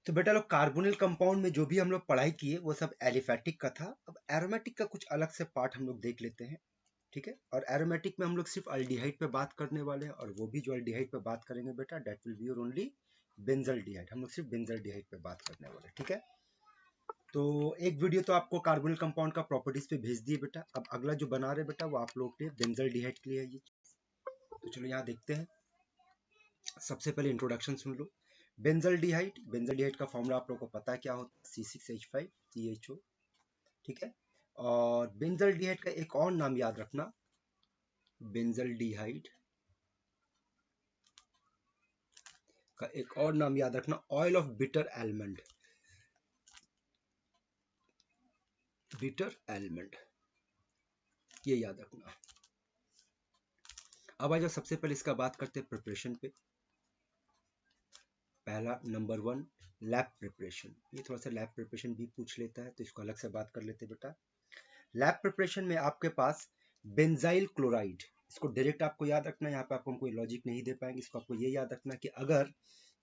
तो बेटा लोग कार्बोनिल कंपाउंड में जो भी हम लोग पढ़ाई किए वो सब एलिफेटिक का था। अब एरोमेटिक का कुछ अलग से पार्ट हम लोग देख लेते हैं, ठीक है। और एरोमेटिक में हम लोग सिर्फ अल्डिहाइड पे बात करने वाले हैं, और वो भी जो अल्डिहाइड पे बात करेंगे बेटा that will be your only benzaldehyde. हम लोग सिर्फ बेंजल्डिहाइड पे बात करने वाले हैं, ठीक है। तो एक वीडियो तो आपको कार्बोनिल कंपाउंड का प्रॉपर्टीज पे भेज दिए बेटा। अब अगला जो बना रहे बेटा वो आप लोग के बेंजल्डिहाइड के लिए है ये। तो चलो यहाँ देखते हैं। सबसे पहले इंट्रोडक्शन सुन लो। बेंजल्डिहाइड का फॉर्मूला आप लोगों को पता है क्या होता है, C6H5CHO, ठीक है। और बेंजल्डिहाइड का एक और नाम याद रखना, बेंजल्डिहाइड का एक और नाम याद रखना, oil of bitter almond, bitter almond, ये याद रखना। अब आ जाओ, सबसे पहले इसका बात करते हैं प्रिपरेशन पे। पहला नंबर 1 लैब प्रिपरेशन। ये थोड़ा सा लैब प्रिपरेशन भी पूछ लेता है तो इसको अलग से बात कर लेते हैं बेटा। लैब प्रिपरेशन में आपके पास बेंजाइल क्लोराइड, इसको डायरेक्ट आपको याद रखना है, यहाँ पे आपको हम कोई लॉजिक नहीं दे पाएंगे। इसको आपको ये याद रखना कि अगर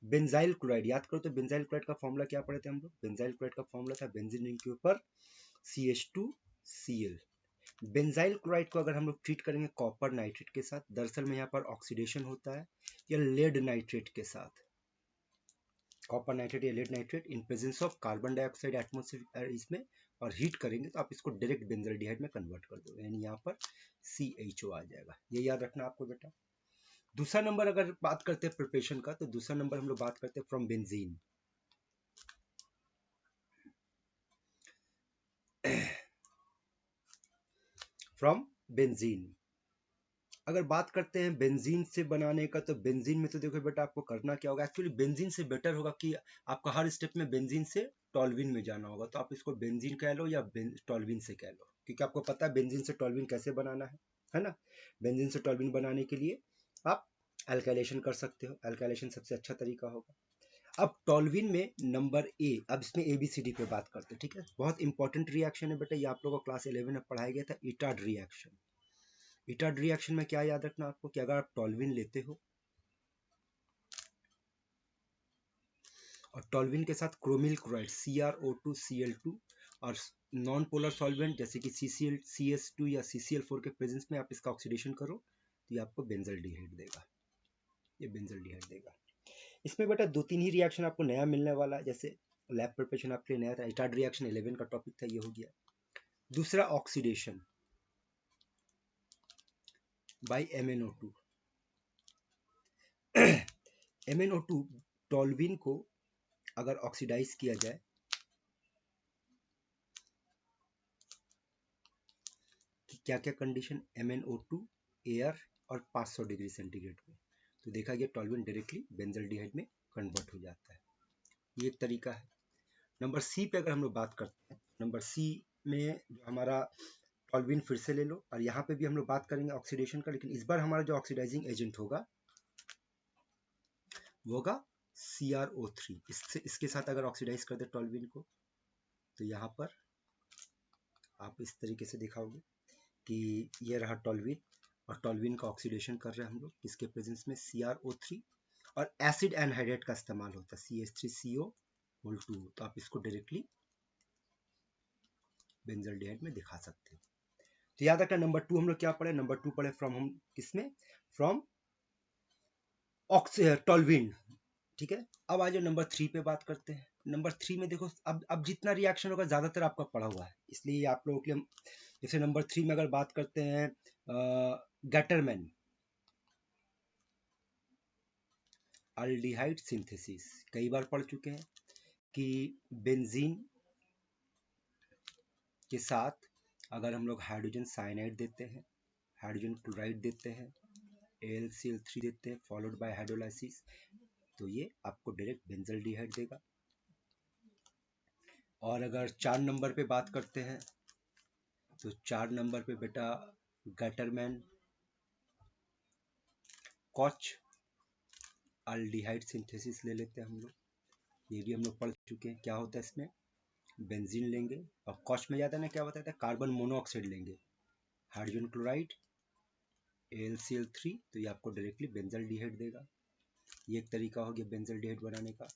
बेंजाइल क्लोराइड याद करो तो बेंजाइल क्लोराइड का फॉर्मूला क्या पढ़े थे हम लोग, बेंजाइल क्लोराइड का फॉर्मूला था बेंजीन रिंग के ऊपर CH2Cl। बेंजाइल क्लोराइड को अगर हम लोग ट्रीट करेंगे कॉपर नाइट्रेट के साथ, दरअसल में यहाँ पर ऑक्सीडेशन होता है या लेड नाइट्रेट के साथ, कॉपर नाइट्रेट या lead nitrate in presence of carbon dioxide atmosphere इसमें, और हीट करेंगे तो आप इसको डायरेक्ट बेंजल्डिहाइड में कन्वर्ट कर दो, यानी यहाँ पर CHO आ जाएगा। ये याद रखना आपको बेटा। दूसरा नंबर अगर बात करते हैं प्रिपरेशन का, तो दूसरा नंबर हम लोग बात करते हैं फ्रॉम बेंजीन। फ्रॉम बेंजीन अगर बात करते हैं बेंजीन से बनाने का, तो बेंजीन में तो देखो बेटा आपको करना क्या होगा, एक्चुअली बेंजीन से बेटर होगा कि आपका हर स्टेप में बेंजीन से टॉल्विन में जाना होगा। तो आप इसको बेंजीन कह लो या टॉल्विन से कह लो, क्योंकि आपको पता है बेंजीन से टॉल्विन कैसे बनाना है ना। बेंजीन से टॉल्विन बनाने के लिए आप एल्काइलेशन कर सकते हो, एल्काइलेशन सबसे अच्छा तरीका होगा। अब टॉल्विन में नंबर ए, अब इसमें ABCD पे बात करते हैं, ठीक है। बहुत इंपॉर्टेंट रिएक्शन है बेटा, ये आप लोगों को क्लास 11 में पढ़ाया गया था, इटाड रिएक्शन। इटाड रिएक्शन में क्या याद रखना आपको कि अगर आप टॉल्विन लेते हो और टॉल्विन के साथ क्रोमिल क्लोराइड CrO2Cl2 और नॉन पोलर सॉल्वेंट जैसे कि CS2 या CCl4 के प्रेजेंस में आप इसका ऑक्सीडेशन करो तो ये आपको बेंजल्डिहाइड देगा, ये बेंजल्डिहाइड देगा। इसमें बेटा 2-3 ही रिएक्शन आपको नया मिलने वाला है, जैसे लैब प्रिपरेशन आपके लिए नया था, इटाड रिएक्शन 11 का टॉपिक था, ये हो गया। दूसरा ऑक्सीडेशन बाय MnO2। MnO2 टॉल्विन को अगर ऑक्सीडाइज किया जाए कि क्या क्या कंडीशन, MnO2 एयर और 500 डिग्री सेंटीग्रेड में, तो देखा गया टॉल्विन डायरेक्टली बेंजल्डिहाइड में कन्वर्ट हो जाता है। ये एक तरीका है। नंबर सी पे अगर हम लोग बात करते हैं, नंबर सी में जो हमारा टॉल्विन फिर से ले लो, और यहाँ पे भी हम लोग बात करेंगे ऑक्सीडेशन का, लेकिन इस बार हमारा जो ऑक्सीडाइजिंग एजेंट होगा वो होगा CrO3। इसके साथ अगर ऑक्सीडाइज कर दे टॉल्विन को तो यहाँ पर आप इस तरीके से दिखाओगे कि ये रहा टॉल्विन, और टॉल्विन का ऑक्सीडेशन कर रहे हैं हम लोग किसके प्रेजेंस में, CrO3, और एसिड एनहाइड्रेट का इस्तेमाल होता है CH3CO2, तो आप इसको डायरेक्टली बेंजल्डिहाइड में दिखा सकते हैं। तो याद रखना नंबर 2 हम लोग क्या पढ़े, नंबर 2 पढ़े फ्रॉम, हम किसमें, फ्रॉम टॉल्विन, ठीक है। अब आ जाओ नंबर 3 पे बात करते हैं। नंबर 3 में देखो अब जितना रिएक्शन होगा ज्यादातर आपका पढ़ा हुआ है, इसलिए आप लोगों के लिए, जैसे नंबर 3 में अगर बात करते हैं गैटरमैन अल्डिहाइड सिंथेसिस, कई बार पढ़ चुके हैं कि बेंजीन के साथ अगर हम लोग हाइड्रोजन साइनाइड देते हैं, हाइड्रोजन क्लोराइड देते हैं, AlCl3 देते हैं फॉलोड बाय हाइड्रोलाइसिस, तो ये आपको डायरेक्ट बेंजल्डिहाइड देगा। और अगर 4 नंबर पे बात करते हैं तो 4 नंबर पे बेटा गैटरमैन कॉच अल्डिहाइड सिंथेसिस ले लेते हैं हम लोग, ये भी हम लोग पढ़ चुके हैं क्या होता है इसमें, बेंजीन लेंगे और कॉच में जाता है ना क्या बताता है, कार्बन मोनोऑक्साइड लेंगे, हाइड्रोजन क्लोराइड AlCl3, तो ये आपको डायरेक्टली बेंजल्डिहाइड देगा। ये एक तरीका हो गया बेंजल्डिहाइड बनाने का।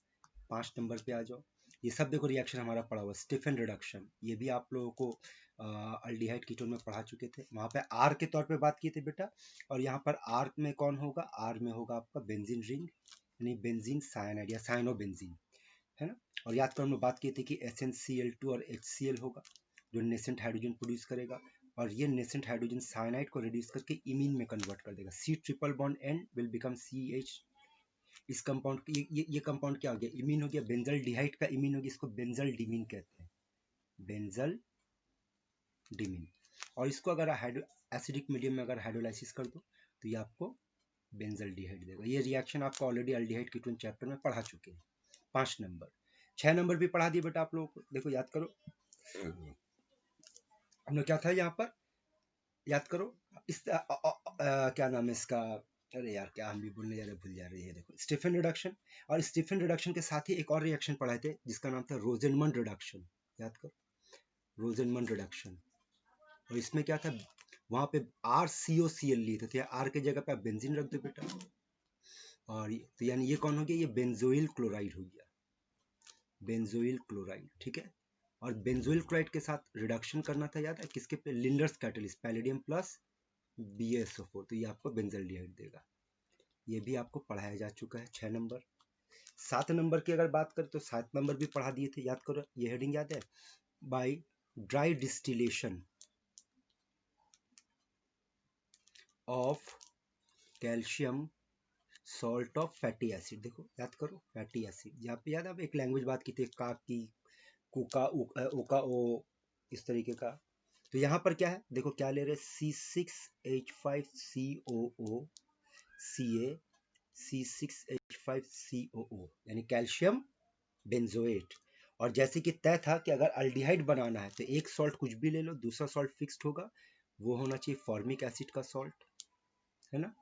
5 नंबर पे आ जाओ। ये सब देखो रिएक्शन हमारा पढ़ा हुआ स्टीफन रिडक्शन, ये भी आप लोगों को अल्डिहाइड कीटोन में पढ़ा चुके थे, वहाँ पे आर के तौर पे बात किए थे बेटा। और यहाँ पर आर में कौन होगा, आर में होगा आपका बेंजीन रिंग यानी बेंजीन साइनाइड या साइनोबेंजीन, है ना। और याद करो हम लोग बात किए थे कि SnCl2 और HCl होगा जो नेसेंट हाइड्रोजन प्रोड्यूस करेगा, और ये नेसेंट हाइड्रोजन साइनाइड को रिड्यूस करके इमीन में कन्वर्ट कर देगा। C triple bond N will become CH। इस कंपाउंड ये कंपाउंड क्या हो गया, इमीन हो गया, बेंजल डिहाइड का इमीन हो गया, इसको बेंजल डिमीन कहते हैं, बेंजल डिमीन। और इसको अगर एसिडिक मीडियम में अगर हाइड्रोलाइसिस कर दो तो ये आपको बेंजल डिहाइड देगा। ये रिएक्शन आपको ऑलरेडी अल्डिहाइड कीटोन चैप्टर में पढ़ा चुके हैं। 5 नंबर, 6 नंबर भी पढ़ा दिए बेटा आप लोगों को, देखो याद करो हमने क्या था यहाँ पर, याद करो इस क्या नाम है इसका, अरे यार क्या हम भी बोलने जा रहे भूल जा रहे हैं। देखो स्टीफन रिडक्शन, और स्टीफन रिडक्शन के साथ ही एक और रिएक्शन पढ़ाए थे जिसका नाम था रोजेनमंड रिडक्शन, याद करो रोजेनमंड रिडक्शन। और इसमें क्या था, वहां पे RCOCl लिए थे, आर के जगह पे आप बेंजीन रख दो बेटा, और तो यानी ये कौन हो गया, ये बेंजोइल क्लोराइड हो गया, बेंजोइल क्लोराइड, ठीक है। और बेंजोइल क्लोराइड के साथ रिडक्शन करना था, याद है किसके पे, लिंडर्स कैटलिस्ट पैलेडियम प्लस BaSO4, तो ये आपको बेंजल्डिहाइड देगा। ये भी आपको पढ़ाया जा चुका है 6 नंबर। 7 नंबर की अगर बात करें तो 7 नंबर भी पढ़ा दिए थे, याद करो ये हेडिंग याद है, by dry distillation of calcium salt of fatty acid. देखो याद करो फैटी एसिड, यहाँ पे याद है एक लैंग्वेज बात की थी का की कुका ओका ओ इस तरीके का। तो यहाँ पर क्या है, देखो क्या ले रहे हैं, C6H5COO C6H5COO यानी कैल्शियम बेंजोएट। और जैसे कि तय था कि अगर अल्डिहाइड बनाना है तो एक सॉल्ट कुछ भी ले लो, दूसरा सॉल्ट फिक्स्ड होगा, वो होना चाहिए फॉर्मिक एसिड का सॉल्ट, है ना।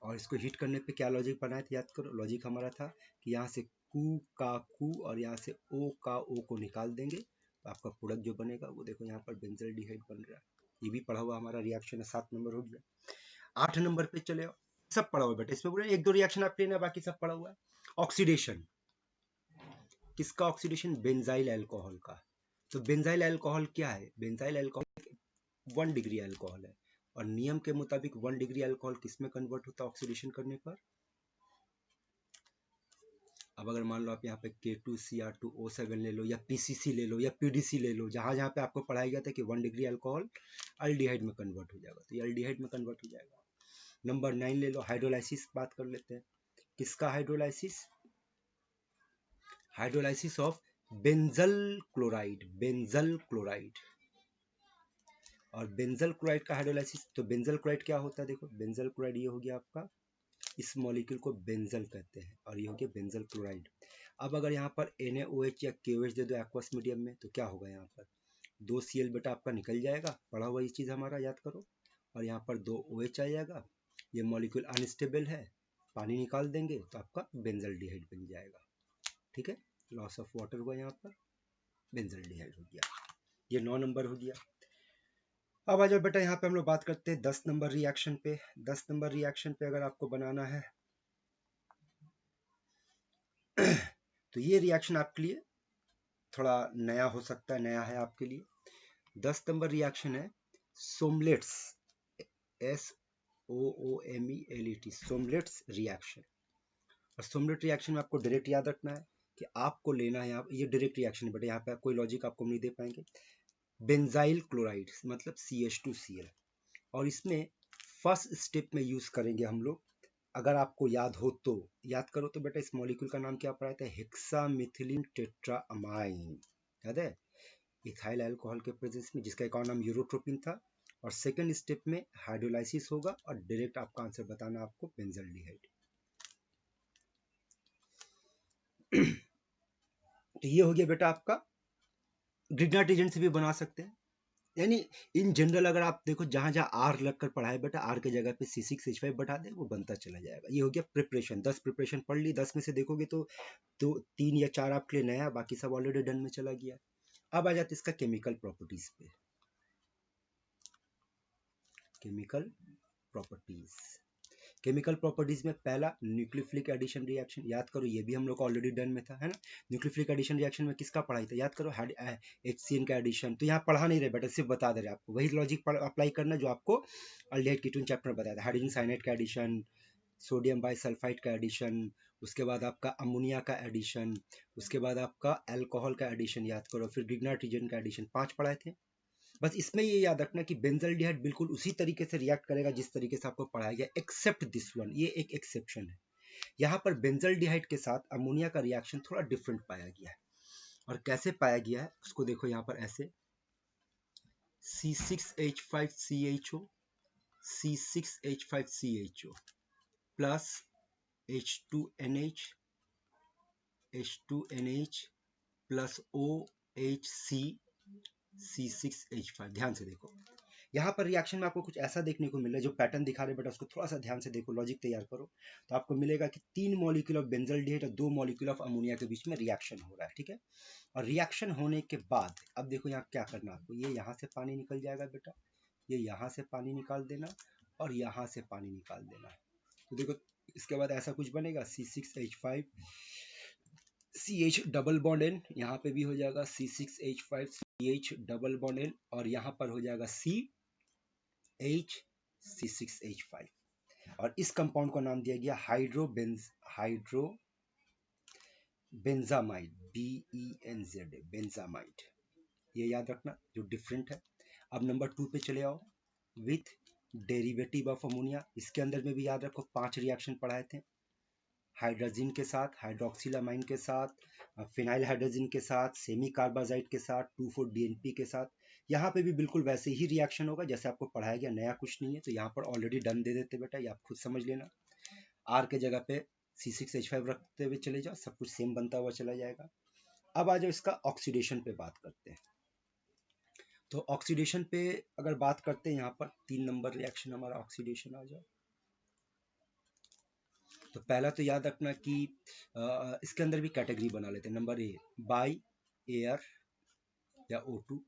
और इसको हीट करने पे क्या लॉजिक बनाया था, याद करो लॉजिक हमारा था कि यहाँ से कू का कू और यहाँ से ओ का ओ को निकाल देंगे तो आपका प्रोडक्ट जो बनेगा वो देखो यहाँ पर बेंजल्डिहाइड बन रहा है। ये भी पढ़ा हुआ हमारा रिएक्शन है, 7 नंबर हो गया। 8 नंबर पे चले आओ, सब पढ़ा हुआ बेटा, इसमें पूरा एक दो रिएक्शन आप लेना, बाकी सब पढ़ा हुआ है। ऑक्सीडेशन, किसका ऑक्सीडेशन, बेंजाइल अल्कोहल का। तो बेंजाइल अल्कोहल क्या है, बेंजाइल अल्कोहल 1 डिग्री अल्कोहल है, और नियम के मुताबिक 1 डिग्री अल्कोहल किसमें कन्वर्ट होता है ऑक्सीडेशन करने पर। अब अगर मान लो आप यहाँ पे K2Cr2O7 ले लो या PCC ले लो या PDC ले लो, जहां जहां पे आपको पढ़ाया गया था कि 1 डिग्री अल्कोहल अल्डिहाइड में कन्वर्ट हो जाएगा, तो ये अल्डिहाइड में कन्वर्ट हो जाएगा। नंबर 9 ले लो, हाइड्रोलाइसिस बात कर लेते हैं, किसका hydrolysis, hydrolysis of benzyl chloride, benzyl chloride. और बेंजल क्लोराइड का हाइड्रोलाइसिस, तो बेंजल क्लोराइड क्या होता है, देखो बेंजल क्लोराइड ये हो गया आपका, इस मॉलिक्यूल को बेंजल कहते हैं, और ये हो गया बेंजल क्लोराइड। अब अगर यहाँ पर NaOH या KOH दे दो एक्वस मीडियम में तो क्या होगा, यहाँ पर 2 Cl बेटा आपका निकल जाएगा, पढ़ा हुआ ये चीज़ हमारा याद करो, और यहाँ पर 2 OH आ जाएगा, ये मॉलिक्यूल अनस्टेबल है, पानी निकाल देंगे तो आपका बेंजल्डिहाइड बन जाएगा, ठीक है। लॉस ऑफ वाटर हुआ यहाँ पर, बेंजल्डिहाइड हो गया, ये 9 नंबर हो गया। अब आ जाओ बेटा यहाँ पे हम लोग बात करते हैं 10 नंबर रिएक्शन पे। 10 नंबर रिएक्शन पे अगर आपको बनाना है तो ये रिएक्शन आपके लिए थोड़ा नया हो सकता है, नया है आपके लिए। 10 नंबर रिएक्शन है सोमलेट्स, SOOMELET, सोमलेट्स रिएक्शन। और सोमलेट रिएक्शन में आपको डायरेक्ट याद रखना है कि आपको लेना है यहाँ, ये डायरेक्ट रिएक्शन है बेटा, यहाँ पे कोई लॉजिक आपको नहीं दे पाएंगे। बेंजाइल क्लोराइड मतलब CH2Cl, और इसमें फर्स्ट स्टेप में यूज करेंगे हम लोग, अगर आपको याद हो तो याद करो तो बेटा, इस मॉलिक्यूल का नाम क्या पढ़ाया था, हेक्सामिथिलीन टेट्राअमाइन, याद है, इथाइल अल्कोहल के प्रेजेंस में, जिसका एक और नाम यूरोट्रोपिन था। और सेकंड स्टेप में हाइड्रोलाइसिस होगा और डायरेक्ट आपका आंसर बताना आपको बेंजल्डिहाइड। तो ये हो गया बेटा आपका, ग्रिग्नार्ड एजेंट से भी बना सकते हैं, यानी इन जनरल अगर आप देखो जहां जहां आर लगकर पढ़ाए बेटा, आर के जगह पे C6H5 बता दे, वो बनता चला जाएगा। ये हो गया प्रिपरेशन, 10 प्रिपरेशन पढ़ ली, 10 में से देखोगे तो 3 या 4 आपके लिए नया, बाकी सब ऑलरेडी डन में चला गया। अब आ जाते इसका केमिकल प्रॉपर्टीज पे, केमिकल प्रॉपर्टीज। केमिकल प्रॉपर्टीज में पहला न्यूक्लियोफिलिक एडिशन रिएक्शन, याद करो ये भी हम लोग ऑलरेडी डन में था, है ना। न्यूक्लियोफिलिक एडिशन रिएक्शन में किसका पढ़ाई था, याद करो, HCN का एडिशन। तो यहाँ पढ़ा नहीं रहे बेटा, सिर्फ बता दे रहे आपको, वही लॉजिक अप्लाई करना जो आपको अल्डिहाइड कीटोन चैप्टर में बताया था। हाइड्रोजन साइनाइड का एडिशन, सोडियम बाइसल्फाइड का एडिशन, उसके बाद आपका अमोनिया का एडिशन, उसके बाद आपका अल्कोहल का एडिशन, याद करो, फिर ग्रिग्नार्ड रीजन का एडिशन, 5 पढ़ाए थे। बस इसमें ये याद रखना कि बेंजल्डिहाइड बिल्कुल उसी तरीके से रिएक्ट करेगा जिस तरीके से आपको पढ़ाया गया, एक्सेप्ट दिस वन, ये एक एक्सेप्शन है। यहाँ पर बेंजल्डिहाइड के साथ अमोनिया का रिएक्शन थोड़ा डिफरेंट पाया गया है। और कैसे पाया गया है उसको देखो, यहाँ पर ऐसे C6H5CHO C6H5CHO plus H2NH plus OHC C6H5। ध्यान से देखो, यहाँ पर रिएक्शन में आपको कुछ ऐसा देखने को मिल रहा है, जो पैटर्न दिखा रहे बेटा उसको थोड़ा सा ध्यान से देखो, लॉजिक तैयार करो, तो आपको मिलेगा कि 3 मॉलिक्यूल ऑफ बेंजल्डिहाइड और 2 मॉलिक्यूल ऑफ अमोनिया के बीच में रिएक्शन हो रहा है, ठीक है। और रिएक्शन होने के बाद अब देखो यहाँ क्या करना आपको, ये यहाँ से पानी निकल जाएगा बेटा, ये यहाँ से पानी निकाल देना और यहाँ से पानी निकाल देना। तो देखो इसके बाद ऐसा कुछ बनेगा, C6H5CH डबल बॉन्ड N, यहाँ पे भी हो जाएगा C6H5CH डबल बॉन्ड N, और यहाँ पर हो जाएगा C6H5। और इस कंपाउंड को नाम दिया गया हाइड्रोबेंजामाइड, BENZ, बेंजामाइड, ये याद रखना जो डिफरेंट है। अब नंबर 2 पे चले आओ, विथ डेरिवेटिव ऑफ अमोनिया। इसके अंदर में भी याद रखो 5 रिएक्शन पढ़ाए थे, हाइड्रोजन के साथ, हाइड्रोक्सिलामाइन के साथ, फिनाइल हाइड्रोजन के साथ, सेमी कार्बाजाइड के साथ, 2,4-DNP के साथ। यहाँ पे भी बिल्कुल वैसे ही रिएक्शन होगा जैसे आपको पढ़ाया गया, नया कुछ नहीं है। तो यहाँ पर ऑलरेडी डन दे देते बेटा, ये आप खुद समझ लेना। R के जगह पे C6H5 रखते हुए चले जाओ, सब कुछ सेम बनता हुआ चला जाएगा। अब आ जाओ इसका ऑक्सीडेशन पे बात करते हैं। तो ऑक्सीडेशन पे अगर बात करते हैं, यहाँ पर 3 नंबर रिएक्शन हमारा ऑक्सीडेशन आ जाओ। तो पहला तो याद रखना कि इसके अंदर भी कैटेगरी बना लेते हैं। नंबर ए, बाई एयर या O2।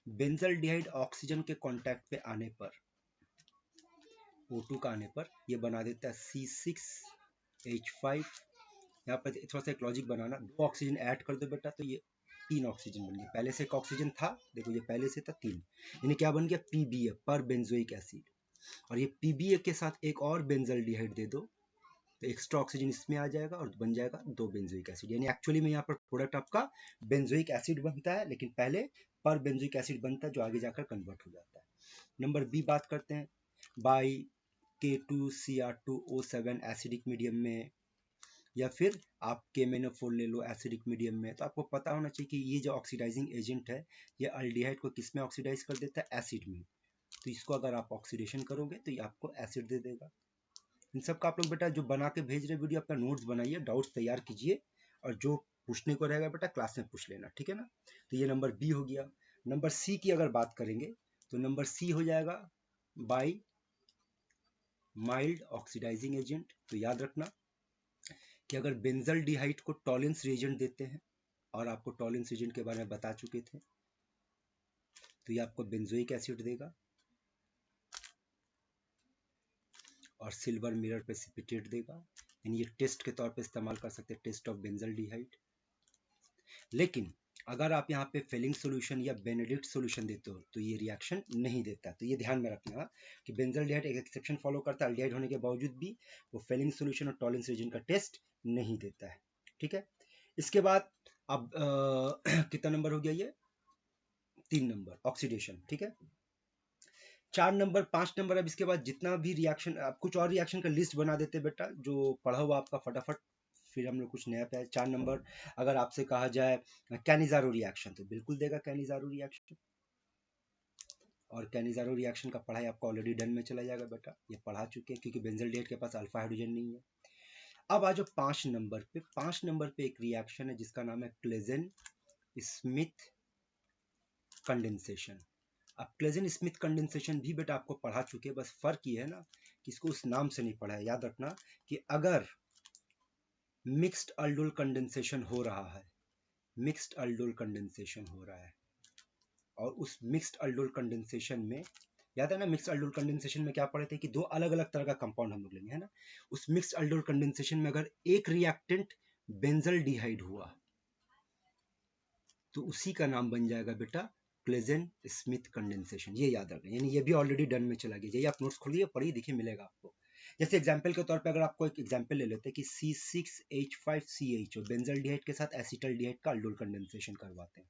बेंजल्डिहाइड ऑक्सीजन के कांटेक्ट पे आने पर, O2 का आने पर, ये बना देता है C6H5। यहाँ पर थोड़ा सा एक लॉजिक बनाना, 2 ऑक्सीजन ऐड कर दो बेटा, तो ये 3 ऑक्सीजन बन गया। पहले से एक ऑक्सीजन था, देखो ये पहले से था 3, यानी क्या बन गया, PBA, पर बेंजोइक एसिड। और ये PBA के साथ एक और बेंजल्डिहाइड दे दो, तो एक्स्ट्रा ऑक्सीजन इसमें आ जाएगा और बन जाएगा 2 बेंजोइक एसिड। यानी एक्चुअली में यहाँ पर प्रोडक्ट आपका बेंजोइक एसिड बनता है, लेकिन पहले पर बेंजोइक एसिड बनता है जो आगे जाकर कन्वर्ट हो जाता है। नंबर बी बात करते हैं, बाई K2Cr2O7 एसिडिक मीडियम में, या फिर आप KMnO4 ले लो एसिडिक मीडियम में। तो आपको पता होना चाहिए कि ये जो ऑक्सीडाइजिंग एजेंट है, ये अल्डिहाइड को किस में ऑक्सीडाइज कर देता है, एसिड में। तो इसको अगर आप ऑक्सीडेशन करोगे तो ये आपको एसिड दे देगा। इन सब का आप लोग बेटा जो बना के भेज रहे वीडियो, अपना नोट्स बनाइए, डाउट्स तैयार कीजिए, और जो पूछने को रहेगा बेटा क्लास में पूछ लेना, ठीक है ना। तो ये नंबर बी हो गया। नंबर सी की अगर बात करेंगे तो नंबर सी हो जाएगा बाई माइल्ड ऑक्सीडाइजिंग एजेंट। तो याद रखना कि अगर बेंजल्डिहाइड को टॉलेंस रिएजेंट देते हैं, और आपको टॉलेंस रिएजेंट के बारे में बता चुके थे, तो ये आपको बेंजोइक एसिड देगा और सिल्वर मिरर प्रेसिपिटेट देगा। यानी ये टेस्ट के तौर पे इस्तेमाल कर सकते हैं, टेस्ट ऑफ बेंजल्डिहाइड। लेकिन अगर आप यहाँ पे फेलिंग सॉल्यूशन या बेनेडिक्ट सॉल्यूशन देते हो तो ये रिएक्शन नहीं देता। तो ये ध्यान में रखना कि बेंजल्डिहाइड एक एक्सेप्शन फॉलो करता है, अल्डिहाइड होने के बावजूद भी वो फेलिंग सॉल्यूशन और टॉलेंस रीजन का टेस्ट नहीं देता है, ठीक है। इसके बाद अब कितना नंबर हो गया, ये 3 नंबर ऑक्सीडेशन, ठीक है। 4 नंबर, 5 नंबर। अब इसके बाद जितना भी रिएक्शन, आप कुछ और रिएक्शन का लिस्ट बना देते बेटा जो पढ़ा हुआ आपका फटाफट, फिर हम लोग कुछ नया पे। 4 नंबर अगर आपसे कहा जाए कैनिजारो रिएक्शन, तो बिल्कुल देगा कैनिजारो रिएक्शन। और कैनिजारो रिएक्शन का पढ़ाई आपका ऑलरेडी डन में चला जाएगा बेटा, ये पढ़ा चुके हैं, क्योंकि बेंजल्डिहाइड के पास अल्फा हाइड्रोजन नहीं है। अब आ जाओ 5 नंबर पे। 5 नंबर पे एक रिएक्शन है जिसका नाम है क्लेजेन स्मिथ कंडेंसेशन। अब क्लेजेन स्मिथ कंडेंसेशन भी बेटा आपको पढ़ा चुके हैं, बस फर्क ये है ना कि इसको उस नाम से नहीं पढ़ा है। याद रखना कि अगर मिक्स्ड अल्डोल कंडेंसेशन हो रहा है, मिक्स्ड अल्डोल कंडेंसेशन हो रहा है, और उस मिक्स्ड अल्डोल कंडेंसेशन में याद है ना, मिक्स अल्डोल कंडेंसेशन में क्या पढ़े थे कि दो अलग अलग तरह का कंपाउंड हम लोग लेंगे, है ना। उस मिक्स अल्डोल कंडेंसेशन में अगर एक रिएक्टेंट बेंजल्डिहाइड हुआ तो उसी का नाम बन जाएगा बेटा प्लेजेंट स्मिथ कंडेंसेशन। ये याद रखना, यानी ये भी ऑलरेडी डन में चला गया। ये आप नोट्स खोलिए, पढ़िए, देखिए, मिलेगा आपको। जैसे एग्जांपल के तौर पे अगर आपको एक एग्जांपल ले लेते हैं कि C6H5CH बेंजल्डिहाइड के साथ एसिटल्डिहाइड का अल्डोल कंडेंसेशन करवाते हैं,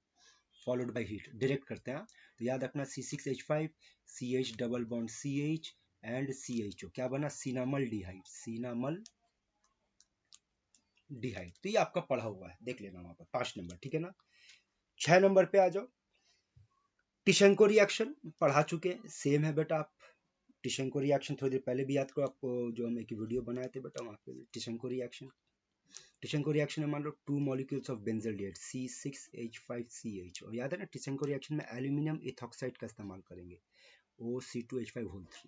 फॉलोड बाय हीट, डायरेक्ट करते हैं। तो याद रखना C6H5 CH double bond CH and CHO क्या बना, सिनामल डिहाइड, सिनामल डिहाइड। तो ये आपका पढ़ा हुआ है, देख लेना वहां पर 5 नंबर, ठीक है ना। 6 नंबर पे आ जाओ, टिशेंको रिएक्शन पढ़ा चुके हैं, सेम है बेटा। आप टिशेंको रिएक्शन थोड़ी देर पहले भी याद करो, आपको जो हम एक वीडियो बनाए थे बेटा, वहाँ पे टिशेंको रिएक्शन, टिशेंको रिएक्शन में मान लो 2 मॉलिक्यूल्स ऑफ बेंजल्डिहाइड C6H5CH, और याद है ना टिशेंको रिएक्शन में एल्यूमिनियम इथॉक्साइड का इस्तेमाल करेंगे, OC2H5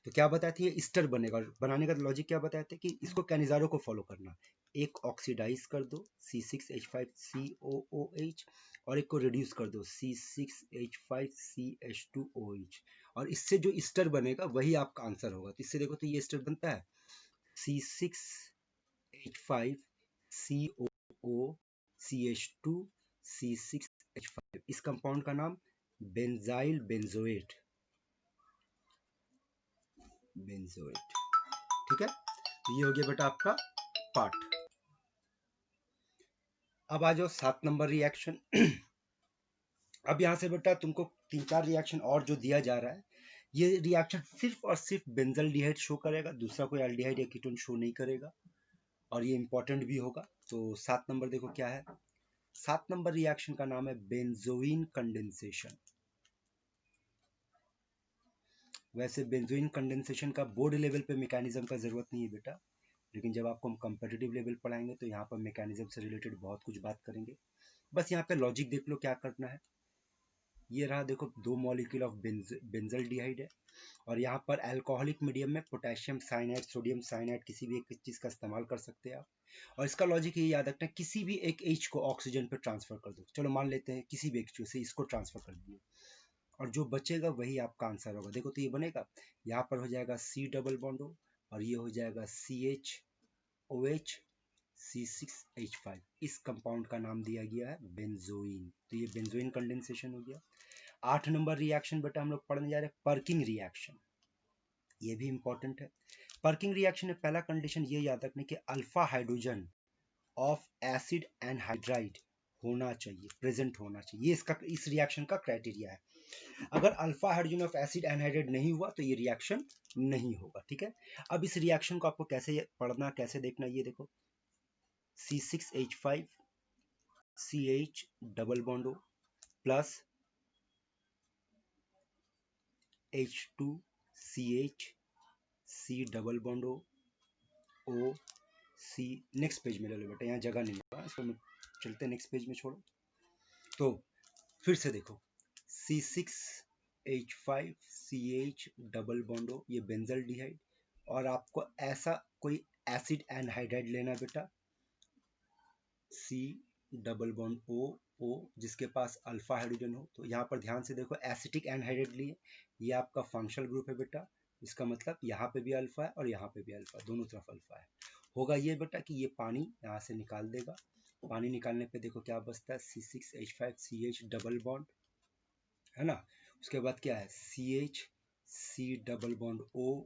तो क्या बताते हैं, ईस्टर बनेगा। और बनाने का लॉजिक क्या बताते हैं कि इसको कैनिजारो को फॉलो करना, एक ऑक्सीडाइज कर दो C6H5COOH और एक को रिड्यूस कर दो C6H5CH2OH, और इससे जो ईस्टर बनेगा वही आपका आंसर होगा। तो इससे देखो तो ये ईस्टर बनता है C6H5COOCH2C6H5। इस कंपाउंड का नाम बेंजाइल बेंजोएट, बेंजोएट, ठीक है। तो ये हो गया बेटा आपका पार्ट। अब आ जाओ 7 नंबर रिएक्शन। अब यहाँ से बेटा तुमको 3-4 रिएक्शन और जो दिया जा रहा है, ये रिएक्शन सिर्फ और सिर्फ बेंजल्डिहाइड शो करेगा, दूसरा कोई एल्डिहाइड या कीटोन शो नहीं करेगा, और ये इंपॉर्टेंट भी होगा। तो 7 नंबर देखो क्या है, 7 नंबर रिएक्शन का नाम है बेंजोइन कंडेंसेशन। वैसे बेंजोइन कंडेंसेशन का बोर्ड लेवल पे मैकेनिज्म का जरूरत नहीं है बेटा, लेकिन जब आपको हम कंपेटिटिव लेवल पढ़ाएंगे तो यहाँ पर मैकेनिज्म से रिलेटेड बहुत कुछ बात करेंगे। बस यहाँ पे लॉजिक देख लो क्या करना है। ये रहा देखो, 2 मॉलिक्यूल ऑफ बेंजल्डिहाइड है, और यहाँ पर अल्कोहलिक मीडियम में पोटेशियम साइनाइड, सोडियम साइनाइड, किसी भी एक चीज का इस्तेमाल कर सकते हैं आप। और इसका लॉजिक ये याद रखना, किसी भी एक H को ऑक्सीजन पर ट्रांसफर कर दो। चलो मान लेते हैं किसी भी एक से इसको ट्रांसफर कर दिए, और जो बचेगा वही आपका आंसर होगा। देखो तो ये बनेगा, यहाँ पर हो जाएगा C डबल बॉन्ड O, और ये हो जाएगा CHOH C6H5। इस कंपाउंड का नाम दिया गया है बेंजोइन। तो ये बेंजोइन कंडेंसेशन हो गया। 8 नंबर रिएक्शन बेटा हम लोग पढ़ने जा रहे हैं पर्किंग रिएक्शन। ये भी इंपॉर्टेंट है। पर्किंग रिएक्शन में पहला कंडीशन ये याद रखने कि alpha hydrogen of acid anhydride होना चाहिए, प्रेजेंट होना चाहिए। ये इसका, इस रिएक्शन का क्राइटेरिया है। अगर alpha hydrogen of acid anhydride नहीं हुआ तो ये रिएक्शन नहीं होगा, ठीक है। अब इस रिएक्शन को आपको कैसे पढ़ना, कैसे देखना, ये देखो, C6H5 CH double bond O plus H2CH C double bond O C। Next page में ले लो बेटा, यहाँ जगह नहीं होगा, इसको चलते नेक्स्ट पेज में छोड़ो। तो फिर से देखो, C6H5CH डबल बॉन्ड O, ये बेंजल्डिहाइड, और आपको ऐसा कोई एसिड एनहाइड्राइड लेना बेटा C डबल बॉन्ड O जिसके पास अल्फा हाइड्रोजन हो। तो यहाँ पर ध्यान से देखो, एसिटिक एनहाइड्राइड लिए, ये आपका फंक्शनल ग्रुप है बेटा, इसका मतलब यहाँ पे भी अल्फा है और यहाँ पे भी अल्फा, दोनों तरफ अल्फा है। होगा ये बेटा कि ये पानी यहाँ से निकाल देगा, पानी निकालने पे देखो क्या बचता है, C6H5CH डबल बॉन्ड, है ना। उसके बाद क्या है, CH C double bond O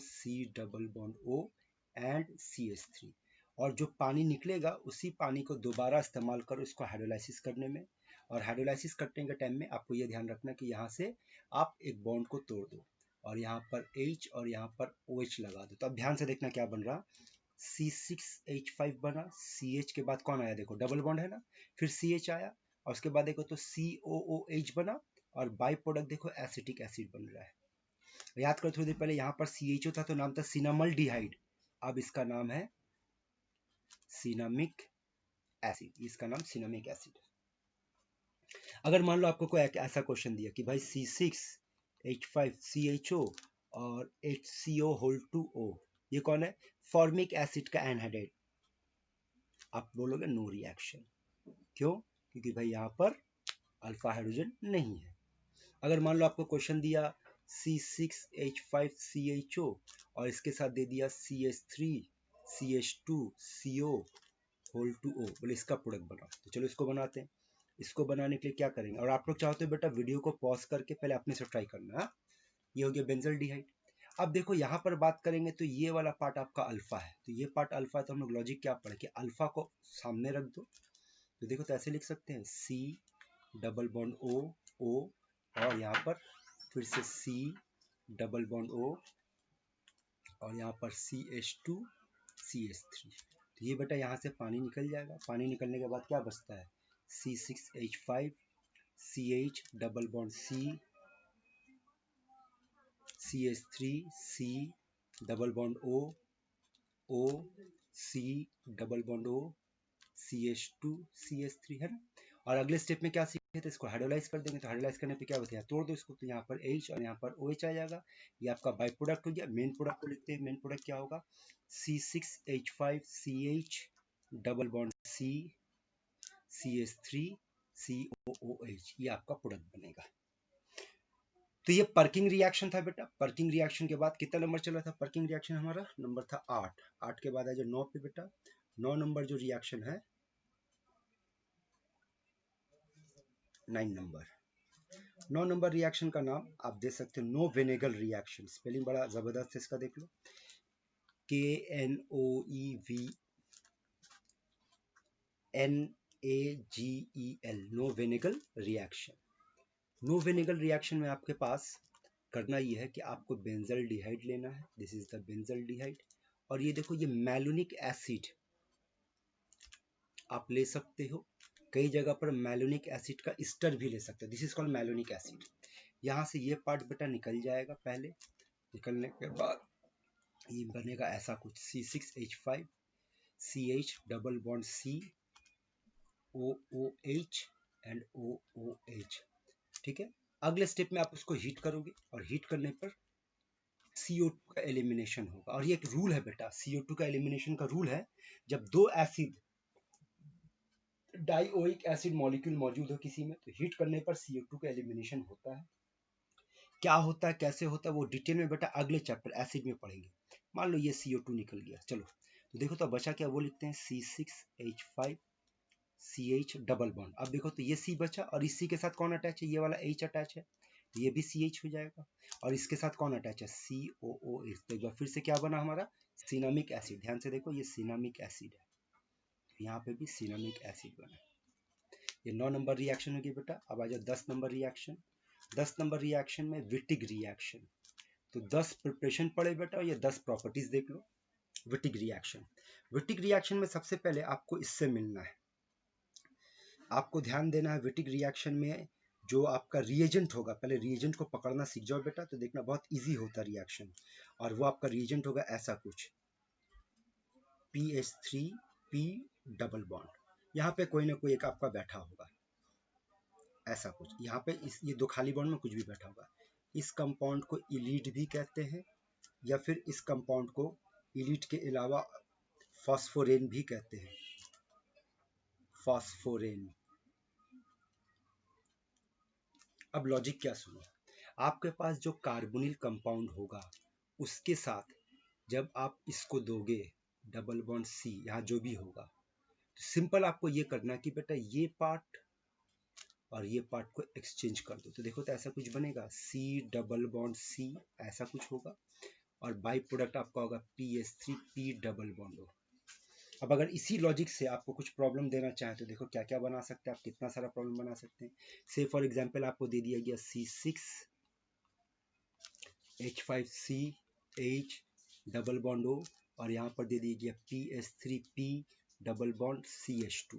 C double bond O and CH3। और जो पानी निकलेगा उसी पानी को दोबारा इस्तेमाल करो इसको हाइड्रोलाइसिस करने में। और हाइड्रोलाइसिस करने के टाइम में आपको ये ध्यान रखना कि यहाँ से आप एक बॉन्ड को तोड़ दो, और यहाँ पर H और यहाँ पर OH लगा दो। तो अब ध्यान से देखना क्या बन रहा, C6H5 बना, CH के बाद कौन आया, देखो डबल बॉन्ड है ना, फिर CH आया, और उसके बाद देखो तो COOH बना, और बाई प्रोडक्ट देखो एसिटिक एसिड बन रहा है। याद करो थोड़ी देर पहले यहाँ पर CHO था तो नाम था सिनामल डिहाइड, अब इसका नाम है सिनामिक एसिड, इसका नाम सिनामिक एसिड। अगर मान लो आपको कोई ऐसा क्वेश्चन दिया कि भाई C6H5CHO और HCO2O ये कौन है, फॉर्मिक एसिड का एनहाइड्राइड, आप बोलोगे नो रिएक्शन। क्यों, क्योंकि भाई यहाँ पर अल्फा हाइड्रोजन नहीं है। अगर मान लो आपको क्वेश्चन दिया C6H5CHO और इसके साथ दे दिया CH3CH2CO होल टू O, बोले इसका प्रोडक्ट बनाओ। तो चलो इसको बनाते हैं। इसको बनाने के लिए क्या करेंगे, और आप लोग चाहते हो बेटा वीडियो को पॉज करके पहले अपने से ट्राई करना। हाँ, ये हो गया बेंजल्डिहाइड। अब देखो यहाँ पर बात करेंगे तो ये वाला पार्ट आपका अल्फा है, तो ये पार्ट अल्फा है, तो हम लोग लॉजिक क्या पढ़े कि अल्फा को सामने रख दो। तो देखो तो ऐसे लिख सकते हैं C double bond O O और यहाँ पर फिर से C डबल बॉन्ड O और यहाँ पर CH2 CH3। तो ये बेटा यहाँ से पानी निकल जाएगा। पानी निकलने के बाद क्या बचता है, C6H5 CH double bond C CH3 C double bond O O C double bond O CH2 CH3 है ना। और अगले स्टेप में क्या सीखे थे, इसको हाइड्रोलाइज कर देंगे। तो हाइड्रोलाइज करने पे क्या होता है, तोड़ दो इसको, तो यहाँ पर H और यहाँ पर OH आ जाएगा। ये आपका बाई प्रोडक्ट हो गया। मेन प्रोडक्ट को लिखते हैं। मेन प्रोडक्ट क्या होगा, C6H5CH double bond C CH3 COOH, ये आपका प्रोडक्ट बनेगा। तो ये पर्किंग रिएक्शन था बेटा। पर्किंग रिएक्शन के बाद कितना नंबर चला था, पर्किंग रिएक्शन हमारा नंबर था 8। 8 के बाद आ जाए 9 पे बेटा। 9 नंबर जो रिएक्शन है 9 नंबर। 9 नंबर रिएक्शन का नाम आप दे सकते हो नो वेनेगल रिएक्शन। स्पेलिंग बड़ा जबरदस्त है इसका, देख लो, KNOEVNAGEL, Knoevenagel reaction. Knoevenagel reaction में आपके पास करना ये है कि आपको बेंजल्डिहाइड लेना है। This is the benzaldehyde. और ये देखो, ये मैलोनिक एसिड आप ले सकते हो। कई जगह पर मैलोनिक एसिड का एस्टर भी ले सकते हो। This is called malonic acid. यहाँ से ये पार्ट बेटा निकल जाएगा। पहले निकलने के बाद ये बनेगा ऐसा कुछ, C6H5 CH double bond C OOH and OOH। ठीक है। अगले स्टेप में आप उसको हीट करोगे और हीट करने पर CO2 का एलिमिनेशन होगा। और ये एक रूल है बेटा, CO2 का एलिमिनेशन का रूल है, जब दो एसिड डाइओइक एसिड मॉलिक्यूल मौजूद हो किसी में, तो हीट करने पर CO2 का एलिमिनेशन होता है। क्या होता है, कैसे होता है, वो डिटेल में बेटा अगले चैप्टर एसिड में पढ़ेंगे। मान लो ये CO2 निकल गया, चलो तो देखो तो बचा क्या, वो लिखते हैं C6H5 CH डबल बॉन्ड। अब देखो तो ये C बचा और इसी के साथ कौन अटैच है, ये वाला H अटैच है, ये भी CH हो जाएगा। और इसके साथ कौन अटैच है, COOH। तो एक बार फिर से क्या बना हमारा, सिनामिक एसिड। ध्यान से देखो, ये सिनामिक एसिड है, यहाँ पे भी सिनामिक एसिड बना। ये 9 नंबर रिएक्शन हो गया बेटा। अब आ जाओ 10 नंबर रिएक्शन। 10 नंबर रिएक्शन में विटिग रिएक्शन। तो 10 प्रिपरेशन पढ़े बेटा, ये 10 प्रॉपर्टीज देख लो। विटिग रिएक्शन, विटिग रिएक्शन में सबसे पहले आपको इससे मिलना है। आपको ध्यान देना है विटिग रिएक्शन में जो आपका रिएजेंट होगा, पहले रिएजेंट को पकड़ना सीख जाओ बेटा, तो देखना बहुत इजी होता है रिएक्शन। और वो आपका रिएजेंट होगा ऐसा कुछ, PH3P डबल बॉन्ड। यहाँ पे कोई ना कोई एक आपका बैठा होगा ऐसा कुछ, यहाँ पे ये दो खाली बॉन्ड में कुछ भी बैठा होगा। इस कंपाउंड को इलीट भी कहते हैं, या फिर इस कंपाउंड को इलीट के अलावा फॉस्फोरेन भी कहते हैं, फॉस्फोरेन। अब लॉजिक क्या सुनो, आपके पास जो कार्बोनिल कंपाउंड होगा उसके साथ जब आप इसको दोगे डबल बॉन्ड C, यहाँ जो भी होगा, तो सिंपल आपको ये करना कि बेटा ये पार्ट और ये पार्ट को एक्सचेंज कर दो। तो देखो तो ऐसा कुछ बनेगा, C डबल बॉन्ड C ऐसा कुछ होगा, और बाई प्रोडक्ट आपका होगा PH3P डबल बॉन्ड O। अब अगर इसी लॉजिक से आपको कुछ प्रॉब्लम देना चाहे तो देखो क्या क्या बना सकते हैं आप, कितना सारा प्रॉब्लम बना सकते हैं। से फॉर एग्जांपल आपको दे दिया गया C6H5CH डबल बॉन्ड O और यहाँ पर दे दिया गया PH3P डबल बॉन्ड CH2।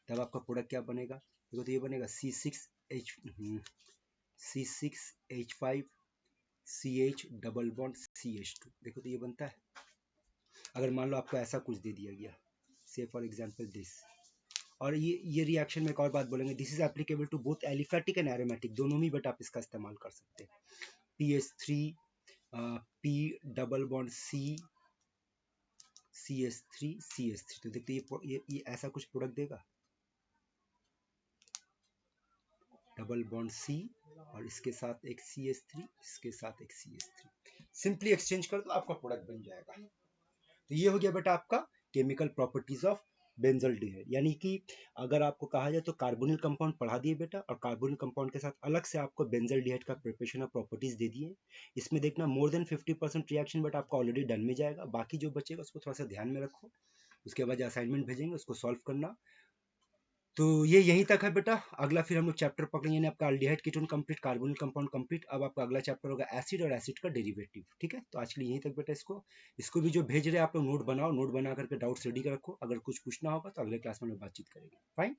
तब आपका प्रोडक्ट क्या बनेगा, देखो तो ये बनेगा C6H5CH डबल बॉन्ड CH2। देखो तो ये बनता है। अगर मान लो आपको ऐसा कुछ दे दिया गया, से फॉर एग्जांपल दिस, और ये रिएक्शन में एक और बात बोलेंगे, this is applicable to both aliphatic and aromatic, दोनों में बट आप इसका इस्तेमाल कर सकते हैं। PH3P double bond C CH3 तो देखते ये ऐसा कुछ प्रोडक्ट देगा। डबल बॉन्ड C और इसके साथ एक CH3, इसके साथ एक CH3, सिंपली एक्सचेंज कर दो, आपका प्रोडक्ट बन जाएगा। तो ये हो गया बेटा आपका केमिकल प्रॉपर्टीज ऑफ बेंजल्डिहाइड। यानी कि अगर आपको कहा जाए तो कार्बोनिल कंपाउंड पढ़ा दिए बेटा, और कार्बोनिल कंपाउंड के साथ अलग से आपको बेंजल्डिहाइड का प्रिपरेशन ऑफ प्रॉपर्टीज दे दिए। इसमें देखना मोर देन 50% रिएक्शन बेटा आपका ऑलरेडी डन में जाएगा, बाकी जो बचेगा उसको थोड़ा सा ध्यान में रखो। उसके बाद असाइनमेंट भेजेंगे उसको सॉल्व करना। तो ये यहीं तक है बेटा, अगला फिर हम लोग चैप्टर पकड़ेंगे, यानी आपका aldehyde ketone complete, carbonyl compound complete. अब आपका अगला चैप्टर होगा एसिड और एसिड का डेरिवेटिव। ठीक है, तो आज के लिए यहीं तक बेटा। इसको भी जो भेज रहे हैं आप लोग नोट बनाओ, नोट बना करके डाउट्स रेडी रखो, अगर कुछ पूछना होगा तो अगले क्लास में बातचीत करेंगे। फाइन।